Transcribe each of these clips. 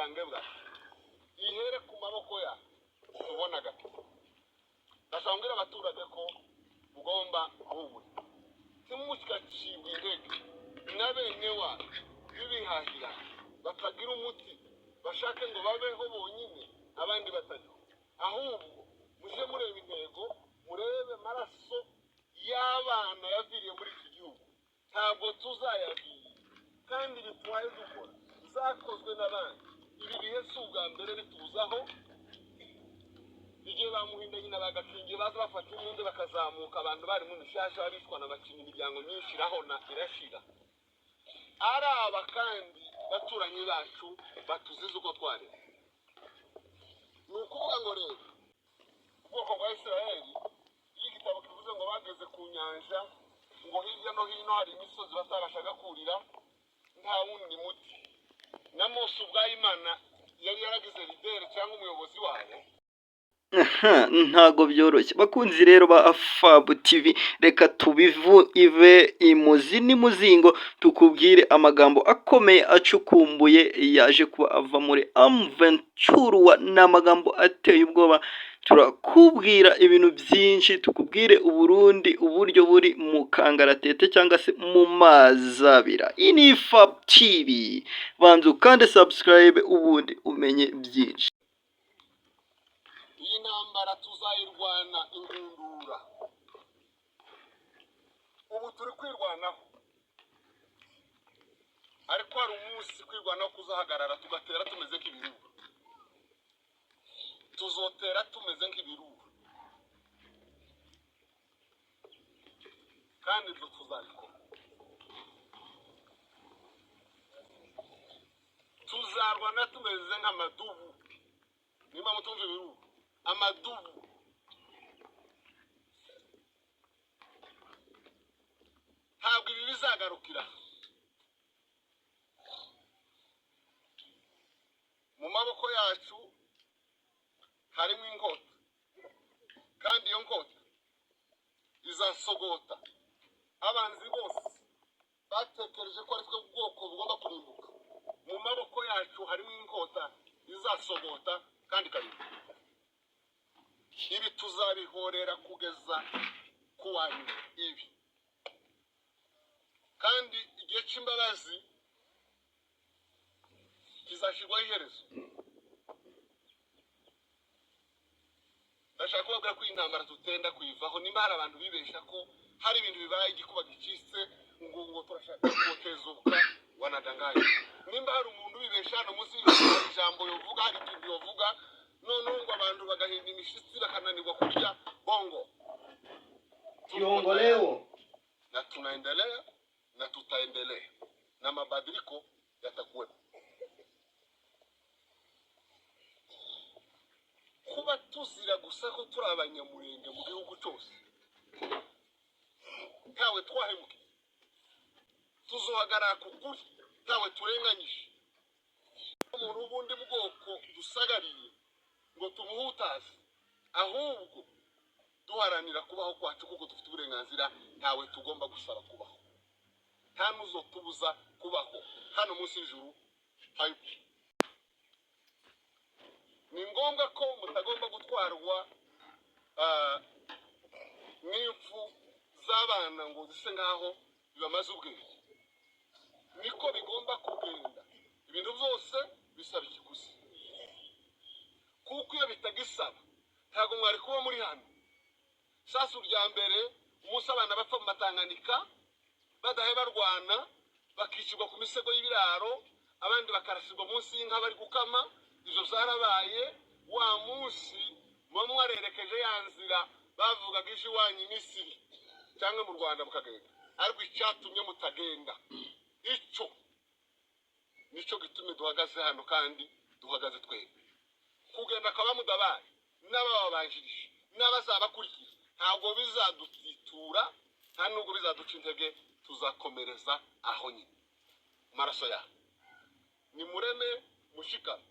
bwange bwa ihere ku maboko ya tubona gato ndashambira abaturage ko ugomba ahubwo timushikacibwa intege n'abene wacu bibihahira bakagira umuti bashake ngo babeho bonyine abandi batari ahubwo muje mureba intego murebe maraso y'abana yaviriye muri iki gihugu ntabwo tuzayabira kandi bitwaye dukora zakozwe n'abandi ibi bihe si ubwa mbere bituzaho igihe bamuhinda nyina bagakingiye baza bafata imbunda bakazamuka abantu bari mu mishasha babishwa n'abakinnyi imiryango myinshi irahona irashira araba kandi baturanyi bacu batuzize uko twari ni ukuvuga ngo rero ubwoko bwa Isiraheli iyo igitabo kivuze ngo bageze ku nyanja ngo hirya no hino hari imisozi batabashaga kurira nta wundi muti na Mose ubwayo Imana yari yaragize lideri cyangwa umuyobozi wabo ntago byoroshye bakunzi rero ba Fabu TV reka tubivu ive imuzi n'imuzingo tukubwire amagambo akomeye acukumbuye yaje kuba ava muri Amventura n'amagambo ateye ubwoba turakubwira ibintu byinshi tukubwire Uburundi uburyo buri mu kangaratete cyangwa se mu mazabira ini Fabu TV banzu kandi subscribe ubundi umenye byinshi intambara tuzayirwana ingundura ubu turi kwirwanaho ariko hari umunsi kwirwanaho kuzahagarara tugatera tumeze nk'ibirura tuzotera tumeze nk'ibirura kandi ibyo tuzabikora tuzarwana tumeze nk'amadubu niba mutumva ibirura amadubu ntabwo ibi bizagarukira mu maboko yacu harimo inkota kandi iyo nkota izasogota abanzi bose batekereje ko ari twe bwoko bugomba kurimbuka mu maboko yacu harimo inkota izasogota kandi ikarimbuka ibi tuzabihorera kugeza ku wanyu ibi kandi igihe cy'imbabazi kizashyirwaho iherezo ndashaka kubabwira ko intambara tutenda kuyivaho nimba hari abantu bibesha ko hari ibintu bibaye igikuba gicitse ngo turashaka kutezuka wanadanganya nimba hari umuntu bibesha hano munsi y'ijambo yovuga hari ikintu yovuga none ngo abantu bagahinda imishitsi bakananirwa kurya bongo kiongo leo na tunaendelea na tutaendelea na mabadiliko yatakuwepo kuba tuzira gusa ko turi abanyamurenge mu gihugu cyose ntawe twahemuke tuzohagarara ku kuri ntawe turenganyije umuntu w'ubundi bwoko dusagariye ngo tumuhutaze ahubwo duharanira kubaho kwacu kuko dufite uburenganzira ntawe tugomba gusaba kubaho nta nuzo tubuza kubaho hano munsi y'ijuru ni ngombwa ko mutagomba gutwarwa n'impfu z'abana ngo zise ngaho bibamaze ubwenge niko bigomba kugenda ibintu byose bisaba ikiguzi kuko iyo bitagisaba ntabwo mwari kuba muri hano sasu rya mbere umunsi abana bapfa mu Matanganika badahe barwana bakicirwa ku misego y'ibiraro abandi bakarasirwa munsi y'inka bari gukama izo zarabaye wa munsi muba mwarerekeje ya nzira bavugaga ije iwanyu Misiri cyangwa mu Rwanda mukagenda ariko icyatumye mutagenda nicyo gitume duhagaze hano kandi duhagaze twebwe kugenda akaba mudabaye n'abababanjirije n'abazabakurikira ntabwo bizadutitura nta nubwo bizaduca intege tuzakomereza aho nyine maraso yawe ni mureme mushikame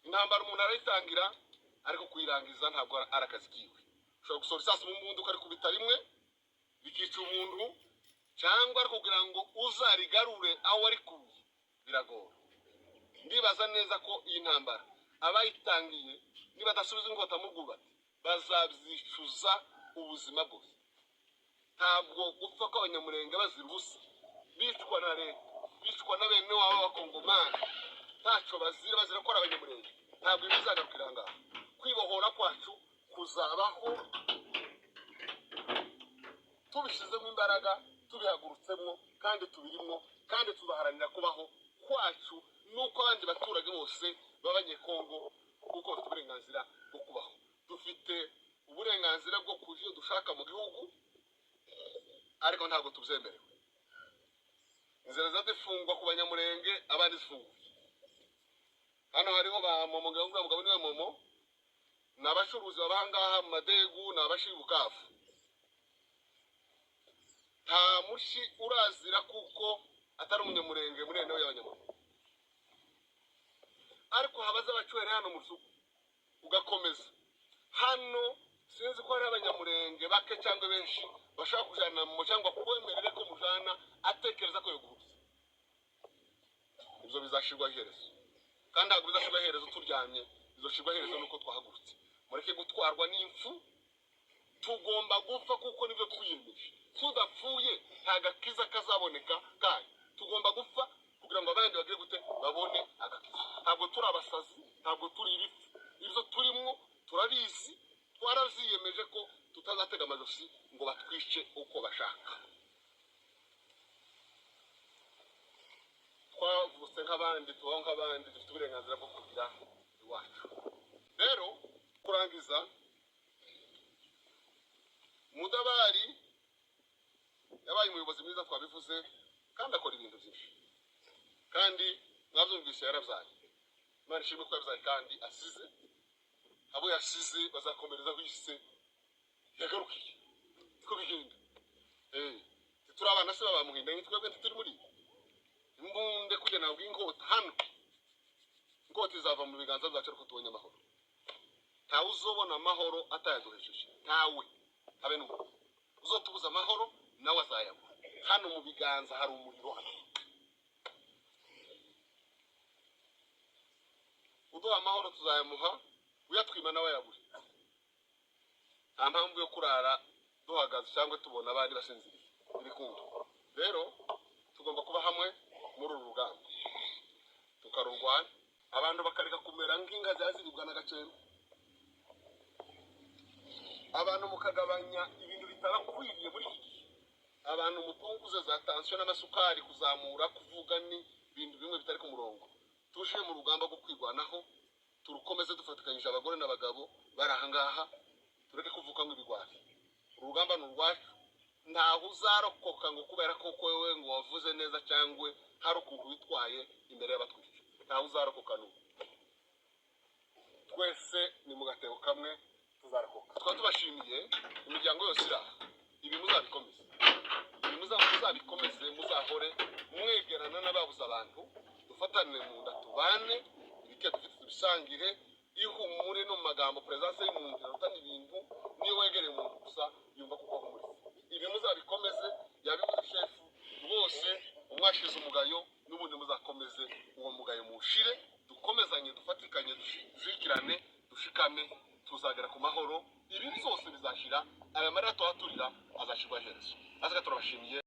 intambara umuntu arayitangira ariko kuyirangiza ntabwo ari akazi kiwe ushobora gusohora isasu mu mbunda ukarikubita rimwe bikica umuntu cyangwa kugira ngo uzarigarure aho warikuye biragora ndibaza neza ko iyi ntambara abayitangiye nibadasubiza inkota mu bwubati bazabyicuza ubuzima bwose. Ntabwo gupfa kw'abanyamurenge bazira ubusa, bicwa na leta, bicwa na bene wabo b'abakongomani, ntacyo bazira ko ari abanyamurenge. Ntabwo bizagarukira ngaha. Kwibohora kwacu kuzabaho tubishizemo imbaraga, tubihagurutsemo kandi tubirimo, kandi tuzaharanira kubaho kwacu nuko abandi baturage bose b'abanyekongo kuko bafite uburenganzira bwo kubaho. Dufite uburenganzira bwo kuja iyo dushaka mu gihugu, ariko ntabwo tubyemerewe. Inzira zifungwa ku banyamurenge, abandi zifunguye. Hano hariho ba Momo, mugabo niwe Momo, ni abacuruzi baba ngaha mu Madegu, ni abashiri Bukavu. Nta mushi urazira kuko atari umunyamurenge muri ene y'abanyamurenge. Ariko habaza abacwere hano mu rusuku ugakomeza hano, sinzi ko hari abanyamurenge bake cyangwa benshi bashaka kujana mu cyangwa kwemerere ko mujana atekereza ko yoguruza. Ibyo bizashirwa iherezo, kandi ntabwo bizashirwa iherezo turyamye, bizoshirwa iherezo nuko twahagurutse. Mureke gutwarwa n'imfu, tugomba gupfa kuko nibyo twiyemeje. Tudapfuye nta gakiza kazaboneka kandi tugomba gupfa kugira ngo abandi bagire gute babone agakiza. Ntabwo turi abasazi, ntabwo turi ibifu, ibyo turimo turabizi, twaravyiyemeje ko tutazatega amajosi ngo batwice uko bashaka. Twavutse nk'abandi, tubaho nk'abandi, dufite uburenganzira bwo kugira iwacu. Rero kurangiza, Mudabari yabaye umuyobozi mwiza, twabivuze, kandi akora ibintu byinshi, kandi mwabyumvise yaravyaye. Imana ishimwe ko yavyaye kandi asize abo yasize, bazakomereza bise yagarukiye. Ko bigenda turi abana se babamuhinda nk'itwebwe turi muri imbunde kujya nabwo inkota hano. Inkota izava mu biganza byacu ariko tubonye amahoro. Ntawe uzobona amahoro atayaduhesheje, ntawe habe n'umwe uzotubuza amahoro, nawe azayabura. Hano mu biganza hari umuriro hano. Uduha amahoro tuzayamuha, uyatwima nawe yabure. Nta mpamvu yo kurara duhagaze cyangwa tubona abandi basinziriye, ibikundo. Rero tugomba kuba hamwe muri uru rugamba, tukarurwana, abantu bakareka kumera nk'inka zaziribwa n'agaciro, abantu mukagabanya ibintu bitarakwiriye muri iki gihe. Abantu mupunguze za tansiyo n'amasukari, kuzamura, kuvuga ni ibintu bimwe bitari ku murongo. Tuje mu rugamba rwo kwirwanaho, turukomeze dufatikanyije abagore n'abagabo bari aha ngaha, tureke kuvuga ngo ibigwari. Urugamba ni urwacu, ntaho uzarokoka ngo kubera ko wewe ngo wavuze neza cyangwa hari ukuntu witwaye imbere y'abatwica. Ntaho uzarokoka n'ubu. Twese ni mu gatebo kamwe tuzarokoka. Tukaba tubashimiye imiryango yose iri aha. Ibi muzabikomeze, muzabikomeze, muzahore mwegerana n'ababuze abantu, dufatane mu nda tubane, ibike dufite tubisangire, ihumure no mu magambo, presence y'umuntu irarutana ibintu. Niyo wegereye umuntu gusa yumva kuko ahumuriza. Ibi muzabikomeze, yabivuze shefu rwose, umwashize umugayo, n'ubundi muzakomeze uwo mugayo mushire, dukomezanye, dufatikanye, dushikirane, dushikame, tuzagera ku mahoro. Ibi byose bizashira, aya marira tuhaturira azashirwa iherezo. Azaka turabashimiye.